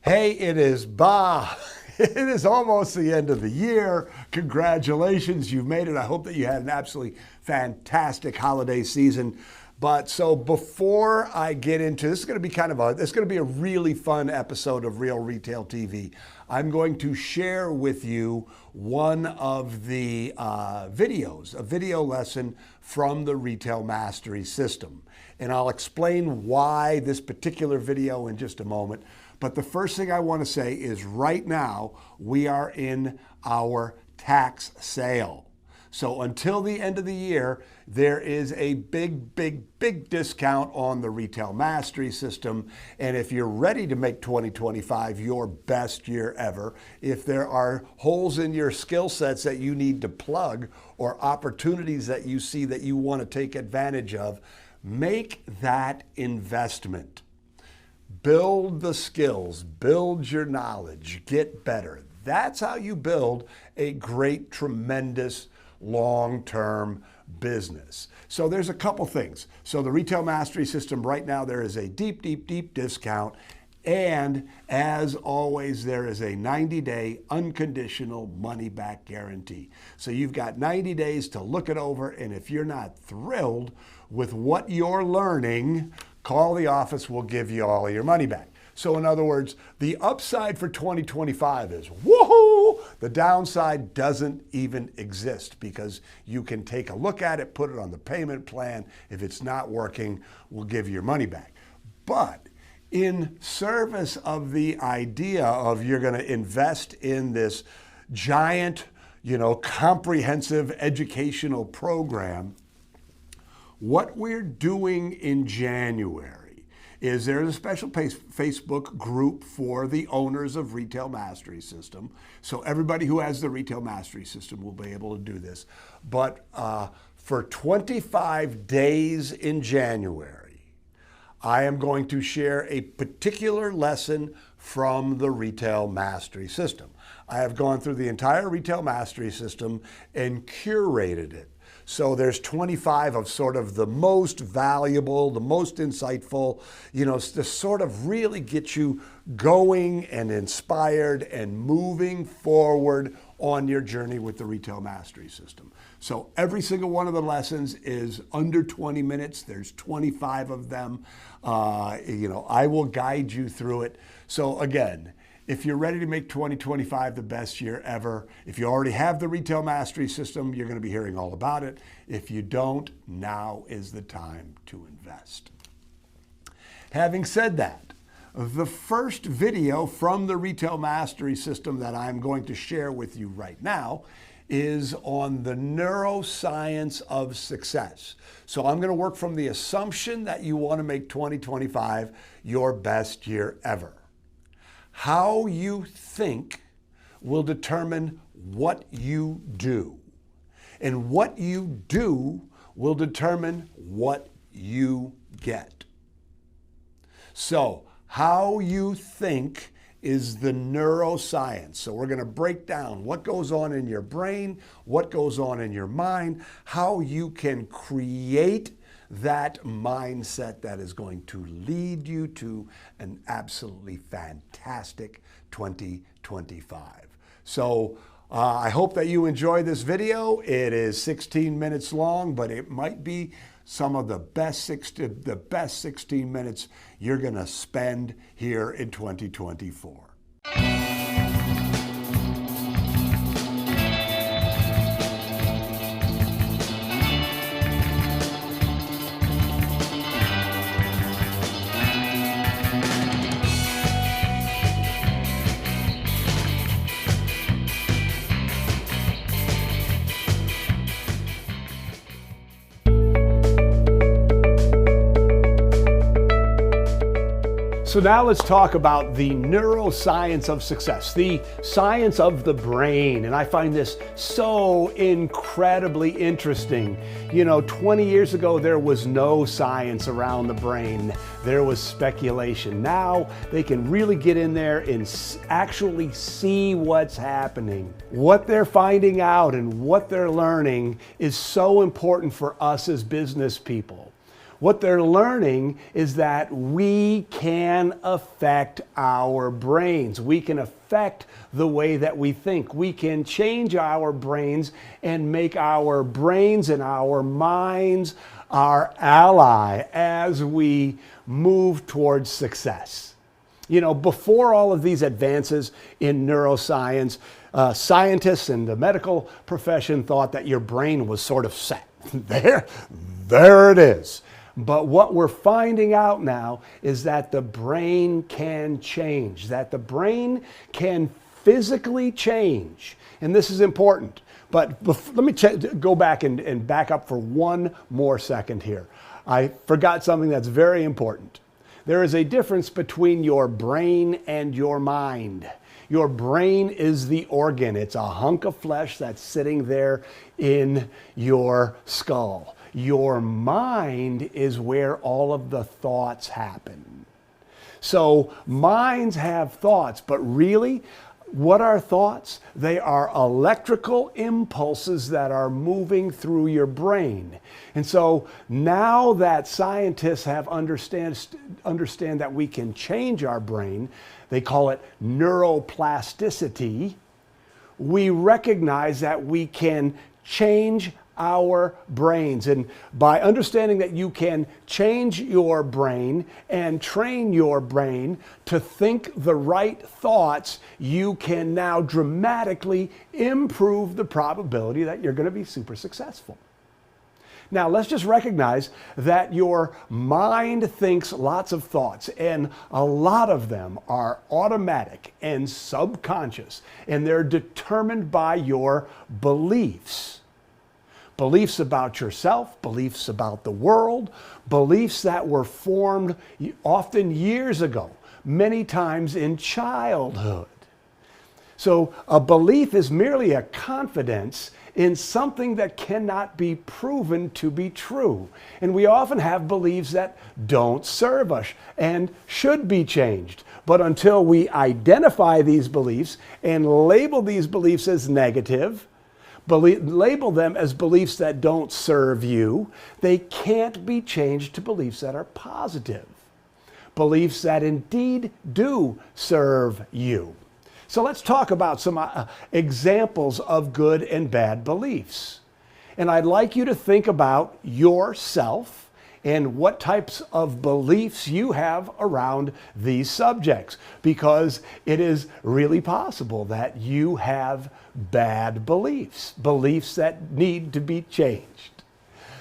Hey, it is Bob. It is almost the end of the year. Congratulations, you've made it. I hope that you had an absolutely fantastic holiday season. But so before I get into this, is going to be this is going to be a really fun episode of Real Retail TV. I'm going to share with you one of the videos, a video lesson from the Retail Mastery System. And I'll explain why this particular video in just a moment. But the first thing I want to say is right now, we are in our tax sale. So until the end of the year, there is a big discount on the Retail Mastery System. And if you're ready to make 2025 your best year ever, if there are holes in your skill sets that you need to plug or opportunities that you see that you want to take advantage of, make that investment. Build the skills, build your knowledge, get better. That's how you build a great, tremendous, long-term business. So there's a couple things. So the Retail Mastery System right now, there is a deep discount. And as always, there is a 90-day unconditional money-back guarantee. So you've got 90 days to look it over. And if you're not thrilled with what you're learning, call the office, we'll give you all of your money back. So in other words, the upside for 2025 is woohoo! The downside doesn't even exist because you can take a look at it, put it on the payment plan. If it's not working, we'll give you your money back. But in service of the idea of you're going to invest in this giant, comprehensive educational program, what we're doing in January is there's a special Facebook group for the owners of Retail Mastery System. So everybody who has the Retail Mastery System will be able to do this. But for 25 days in January, I am going to share a particular lesson from the Retail Mastery System. I have gone through the entire Retail Mastery System and curated it. So there's 25 of sort of the most valuable, the most insightful, to sort of really get you going and inspired and moving forward on your journey with the Retail Mastery System. So every single one of the lessons is under 20 minutes. There's 25 of them. I will guide you through it. So again, if you're ready to make 2025 the best year ever, if you already have the Retail Mastery System, you're going to be hearing all about it. If you don't, now is the time to invest. Having said that, the first video from the Retail Mastery System that I'm going to share with you right now is on the neuroscience of success. So I'm going to work from the assumption that you want to make 2025 your best year ever. How you think will determine what you do. And what you do will determine what you get. So, how you think is the neuroscience. So we're going to break down what goes on in your brain, what goes on in your mind, how you can create that mindset that is going to lead you to an absolutely fantastic 2025. So I hope that you enjoy this video. It is 16 minutes long, but it might be some of the best 16 minutes you're going to spend here in 2024. So now let's talk about the neuroscience of success, the science of the brain. And I find this so incredibly interesting. 20 years ago, there was no science around the brain. There was speculation. Now they can really get in there and actually see what's happening. What they're finding out and what they're learning is so important for us as business people. What they're learning is that we can affect our brains. We can affect the way that we think. We can change our brains and make our brains and our minds our ally as we move towards success. You know, before all of these advances in neuroscience, scientists and the medical profession thought that your brain was sort of set. There it is. But what we're finding out now is that the brain can change, that the brain can physically change. And this is important. But let me go back and back up for one more second here. I forgot something that's very important. There is a difference between your brain and your mind. Your brain is the organ. It's a hunk of flesh that's sitting there in your skull. Your mind is where all of the thoughts happen. So minds have thoughts, but really, what are thoughts? They are electrical impulses that are moving through your brain. And so now that scientists have understand that we can change our brain, they call it neuroplasticity, we recognize that we can change our brains. And by understanding that you can change your brain and train your brain to think the right thoughts, you can now dramatically improve the probability that you're going to be super successful. Now, let's just recognize that your mind thinks lots of thoughts, and a lot of them are automatic and subconscious, and they're determined by your beliefs. Beliefs about yourself, beliefs about the world, beliefs that were formed often years ago, many times in childhood. So a belief is merely a confidence in something that cannot be proven to be true. And we often have beliefs that don't serve us and should be changed. But until we identify these beliefs and label these beliefs as negative, label them as beliefs that don't serve you, they can't be changed to beliefs that are positive, beliefs that indeed do serve you. So let's talk about some examples of good and bad beliefs. And I'd like you to think about yourself and what types of beliefs you have around these subjects, because it is really possible that you have bad beliefs, beliefs that need to be changed.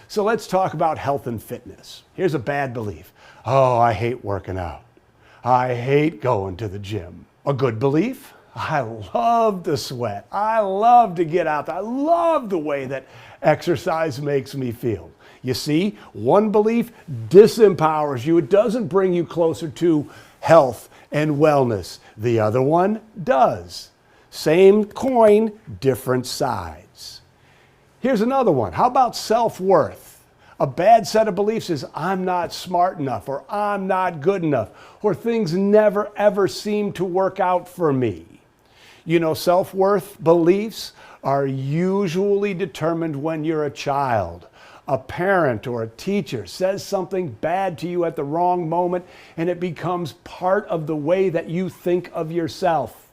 So let's talk about health and fitness. Here's a bad belief. Oh, I hate working out. I hate going to the gym. A good belief? I love to sweat. I love to get out there. I love the way that exercise makes me feel. You see, one belief disempowers you. It doesn't bring you closer to health and wellness. The other one does. Same coin, different sides. Here's another one. How about self-worth? A bad set of beliefs is I'm not smart enough, or I'm not good enough, or things never ever seem to work out for me. You know, self-worth beliefs are usually determined when you're a child. A parent or a teacher says something bad to you at the wrong moment, and it becomes part of the way that you think of yourself.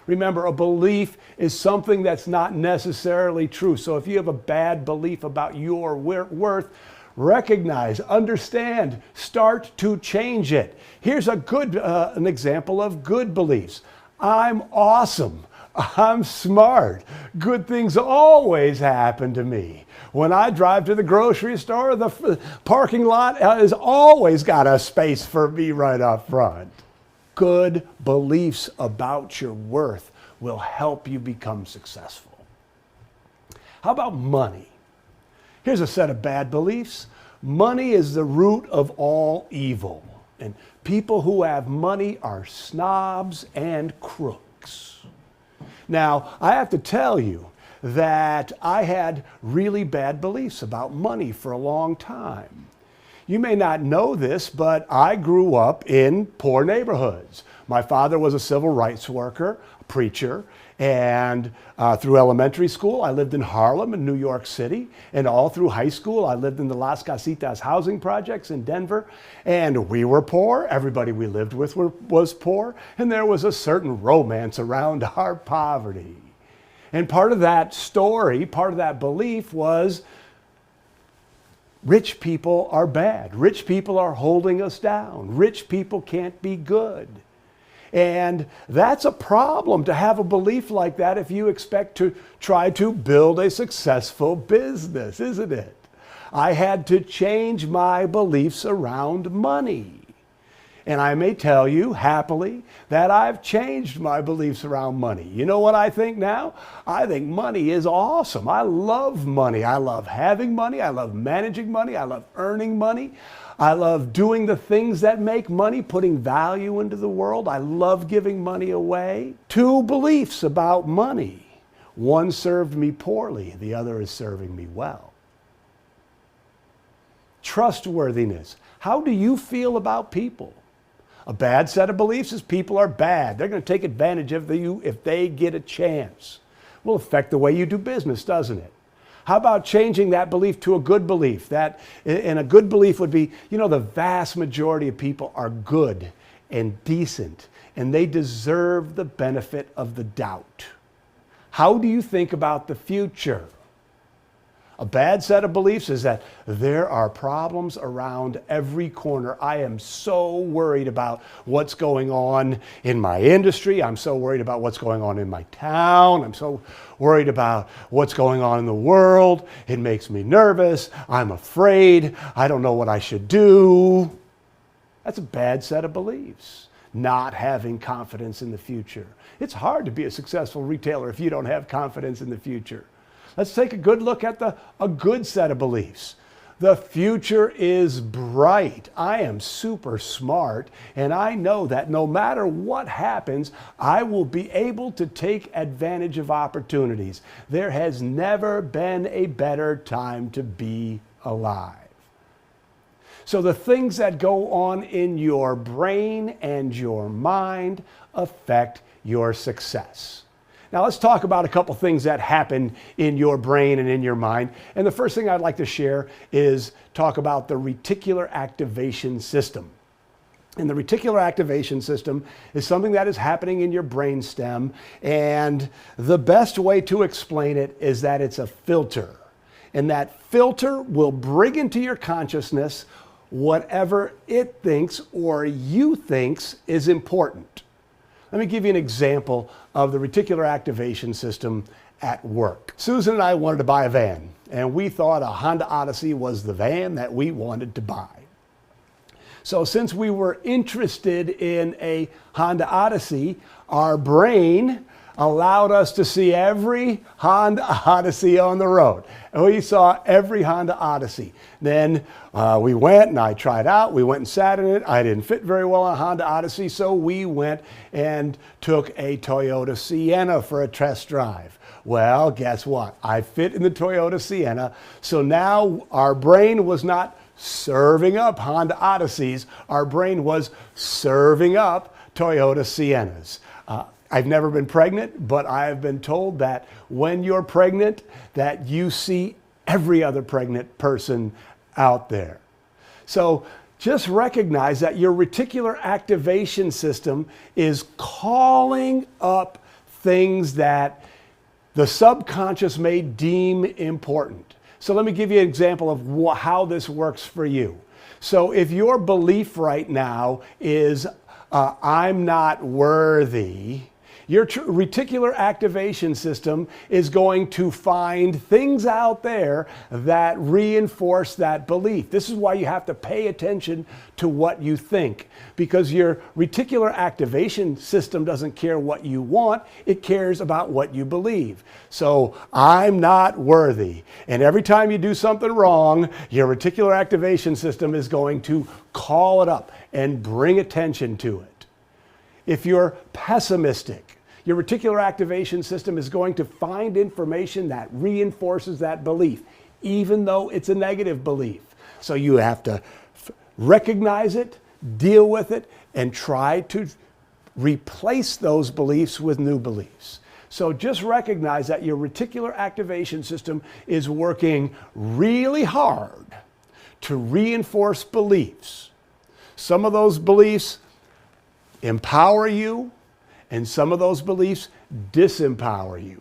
Remember, a belief is something that's not necessarily true. So if you have a bad belief about your worth, recognize, understand, start to change it. Here's an example of good beliefs. I'm awesome. I'm smart. Good things always happen to me. When I drive to the grocery store, the parking lot has always got a space for me right up front. Good beliefs about your worth will help you become successful. How about money? Here's a set of bad beliefs. Money is the root of all evil. And people who have money are snobs and crooks. Now, I have to tell you that I had really bad beliefs about money for a long time. You may not know this, but I grew up in poor neighborhoods. My father was a civil rights worker, a preacher, And through elementary school, I lived in Harlem in New York City. And all through high school, I lived in the Las Casitas housing projects in Denver. And we were poor. Everybody we lived with was poor. And there was a certain romance around our poverty. And part of that story, part of that belief was rich people are bad. Rich people are holding us down. Rich people can't be good. And that's a problem to have a belief like that if you expect to try to build a successful business, isn't it? I had to change my beliefs around money. And I may tell you happily that I've changed my beliefs around money. You know what I think now? I think money is awesome. I love money. I love having money. I love managing money. I love earning money. I love doing the things that make money, putting value into the world. I love giving money away. Two beliefs about money. One served me poorly. The other is serving me well. Trustworthiness. How do you feel about people? A bad set of beliefs is people are bad. They're going to take advantage of you if they get a chance. Will affect the way you do business, doesn't it? How about changing that belief to a good belief? And a good belief would be, the vast majority of people are good and decent, and they deserve the benefit of the doubt. How do you think about the future? A bad set of beliefs is that there are problems around every corner. I am so worried about what's going on in my industry. I'm so worried about what's going on in my town. I'm so worried about what's going on in the world. It makes me nervous. I'm afraid. I don't know what I should do. That's a bad set of beliefs. Not having confidence in the future. It's hard to be a successful retailer if you don't have confidence in the future. Let's take a good look at a good set of beliefs. The future is bright. I am super smart, and I know that no matter what happens, I will be able to take advantage of opportunities. There has never been a better time to be alive. So the things that go on in your brain and your mind affect your success. Now let's talk about a couple things that happen in your brain and in your mind. And the first thing I'd like to share is talk about the reticular activation system. And the reticular activation system is something that is happening in your brainstem. And the best way to explain it is that it's a filter. And that filter will bring into your consciousness whatever it thinks or you thinks is important. Let me give you an example of the reticular activation system at work. Susan and I wanted to buy a van, and we thought a Honda Odyssey was the van that we wanted to buy. So since we were interested in a Honda Odyssey, our brain allowed us to see every Honda Odyssey on the road. And we saw every Honda Odyssey. Then we went and I tried out. We went and sat in it. I didn't fit very well on a Honda Odyssey, so we went and took a Toyota Sienna for a test drive. Well, guess what? I fit in the Toyota Sienna. So now our brain was not serving up Honda Odysseys. Our brain was serving up Toyota Siennas. I've never been pregnant, but I have been told that when you're pregnant, that you see every other pregnant person out there. So just recognize that your reticular activation system is calling up things that the subconscious may deem important. So let me give you an example of how this works for you. So if your belief right now is, I'm not worthy, your reticular activation system is going to find things out there that reinforce that belief. This is why you have to pay attention to what you think, because your reticular activation system doesn't care what you want, it cares about what you believe. So, I'm not worthy. And every time you do something wrong, your reticular activation system is going to call it up and bring attention to it. If you're pessimistic, your reticular activation system is going to find information that reinforces that belief, even though it's a negative belief. So you have to recognize it, deal with it, and try to replace those beliefs with new beliefs. So just recognize that your reticular activation system is working really hard to reinforce beliefs. Some of those beliefs empower you, and some of those beliefs disempower you.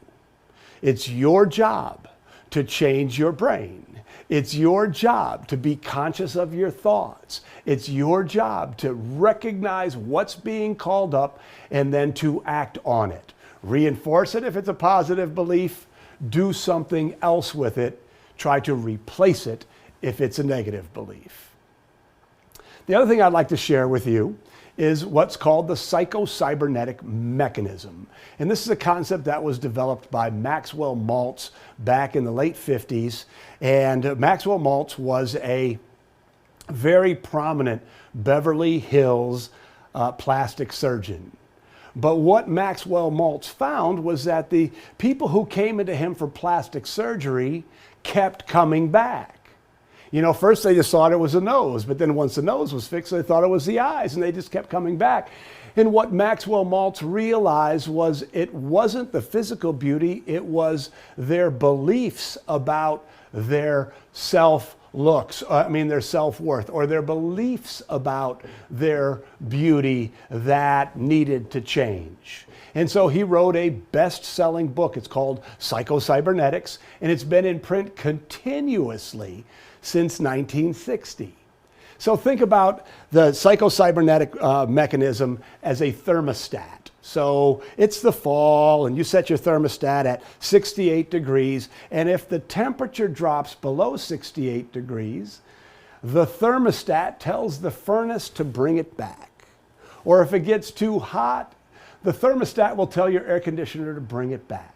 It's your job to change your brain. It's your job to be conscious of your thoughts. It's your job to recognize what's being called up and then to act on it. Reinforce it if it's a positive belief. Do something else with it. Try to replace it if it's a negative belief. The other thing I'd like to share with you is what's called the psycho-cybernetic mechanism. And this is a concept that was developed by Maxwell Maltz back in the late 50s. And Maxwell Maltz was a very prominent Beverly Hills plastic surgeon. But what Maxwell Maltz found was that the people who came into him for plastic surgery kept coming back. You know, first they just thought it was the nose, but then once the nose was fixed, they thought it was the eyes, and they just kept coming back. And what Maxwell Maltz realized was it wasn't the physical beauty, it was their beliefs about their self-looks, their self-worth, or their beliefs about their beauty that needed to change. And so he wrote a best-selling book. It's called Psycho-Cybernetics, and it's been in print continuously since 1960. So think about the psycho-cybernetic mechanism as a thermostat. So it's the fall and you set your thermostat at 68 degrees. And if the temperature drops below 68 degrees, the thermostat tells the furnace to bring it back. Or if it gets too hot, the thermostat will tell your air conditioner to bring it back.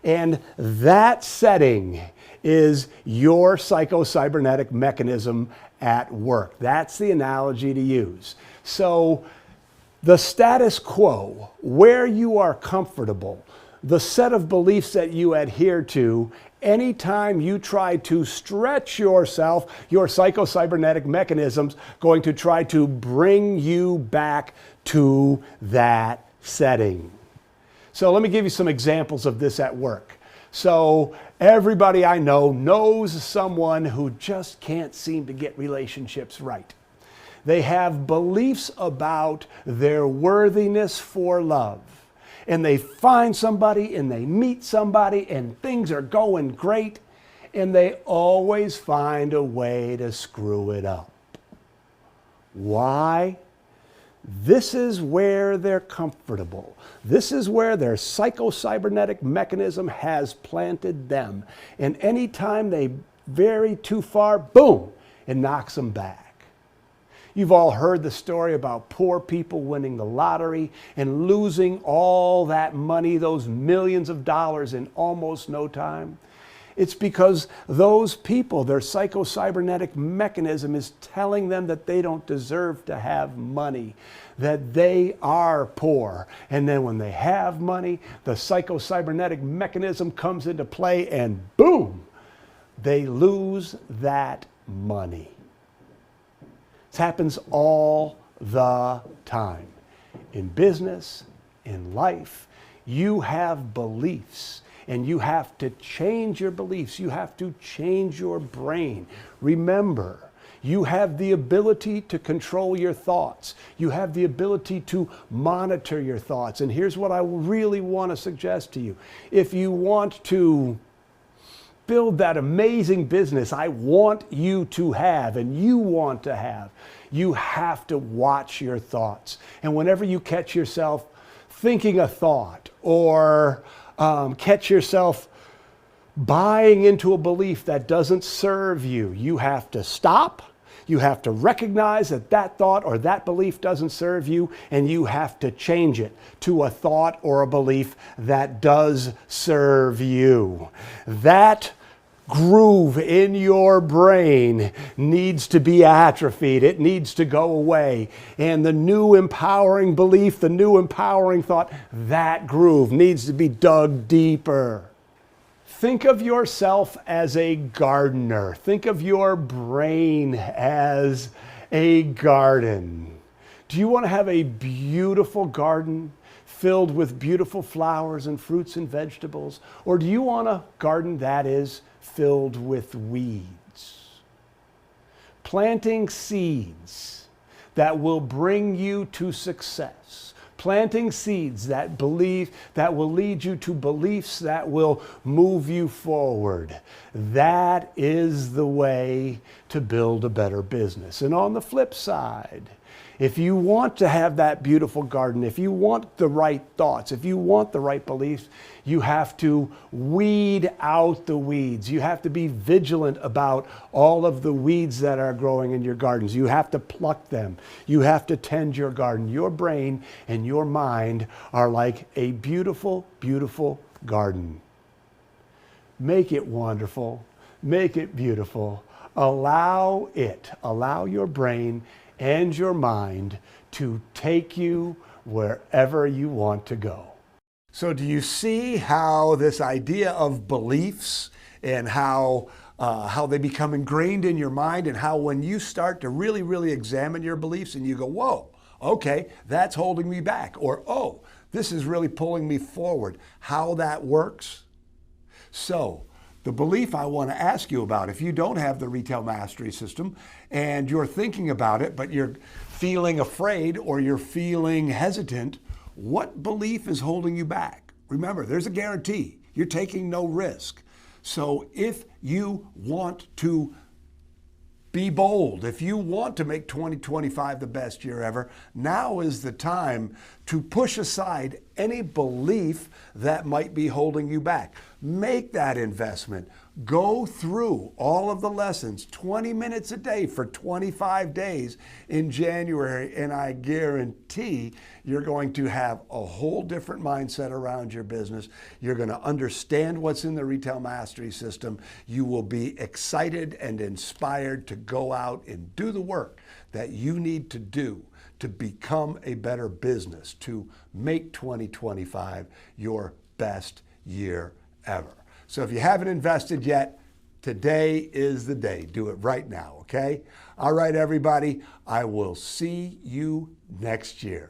And that setting is your psycho-cybernetic mechanism at work. That's the analogy to use. So the status quo, where you are comfortable, the set of beliefs that you adhere to, anytime you try to stretch yourself, your psycho-cybernetic mechanism's going to try to bring you back to that setting. So let me give you some examples of this at work. So everybody I know knows someone who just can't seem to get relationships right. They have beliefs about their worthiness for love. And they find somebody and they meet somebody and things are going great, and they always find a way to screw it up. Why? This is where they're comfortable. This is where their psycho-cybernetic mechanism has planted them. And anytime they vary too far, boom, it knocks them back. You've all heard the story about poor people winning the lottery and losing all that money, those millions of dollars, in almost no time. It's because those people, their psycho-cybernetic mechanism is telling them that they don't deserve to have money, that they are poor. And then when they have money, the psycho-cybernetic mechanism comes into play and boom, they lose that money. This happens all the time. In business, in life, you have beliefs. And you have to change your beliefs. You have to change your brain. Remember, you have the ability to control your thoughts. You have the ability to monitor your thoughts. And here's what I really want to suggest to you. If you want to build that amazing business I want you to have and you want to have, you have to watch your thoughts. And whenever you catch yourself thinking a thought or catch yourself buying into a belief that doesn't serve you, you have to stop. You have to recognize that that thought or that belief doesn't serve you, and you have to change it to a thought or a belief that does serve you. That groove in your brain needs to be atrophied. It needs to go away. And the new empowering belief, the new empowering thought, that groove needs to be dug deeper. Think of yourself as a gardener. Think of your brain as a garden. Do you want to have a beautiful garden? filled with beautiful flowers and fruits and vegetables? Or do you want a garden that is filled with weeds? Planting seeds that will bring you to success. Planting seeds that will lead you to beliefs that will move you forward. That is the way to build a better business. And on the flip side, if you want to have that beautiful garden, if you want the right thoughts, if you want the right beliefs, you have to weed out the weeds. You have to be vigilant about all of the weeds that are growing in your gardens. You have to pluck them. You have to tend your garden. Your brain and your mind are like a beautiful, beautiful garden. Make it wonderful. Make it beautiful. Allow your brain and your mind to take you wherever you want to go. So do you see how this idea of beliefs and how they become ingrained in your mind, and how when you start to really, really examine your beliefs and you go, whoa, okay, that's holding me back, or oh, this is really pulling me forward, how that works? So the belief I want to ask you about, if you don't have the Retail Mastery System and you're thinking about it, but you're feeling afraid or you're feeling hesitant, what belief is holding you back? Remember, there's a guarantee. You're taking no risk. So if you want to be bold, if you want to make 2025 the best year ever, now is the time to push aside any belief that might be holding you back. Make that investment. Go through all of the lessons, 20 minutes a day for 25 days in January, and I guarantee you're going to have a whole different mindset around your business. You're going to understand what's in the Retail Mastery System. You will be excited and inspired to go out and do the work that you need to do to become a better business, to make 2025 your best year ever. So if you haven't invested yet, today is the day. Do it right now, okay? All right, everybody. I will see you next year.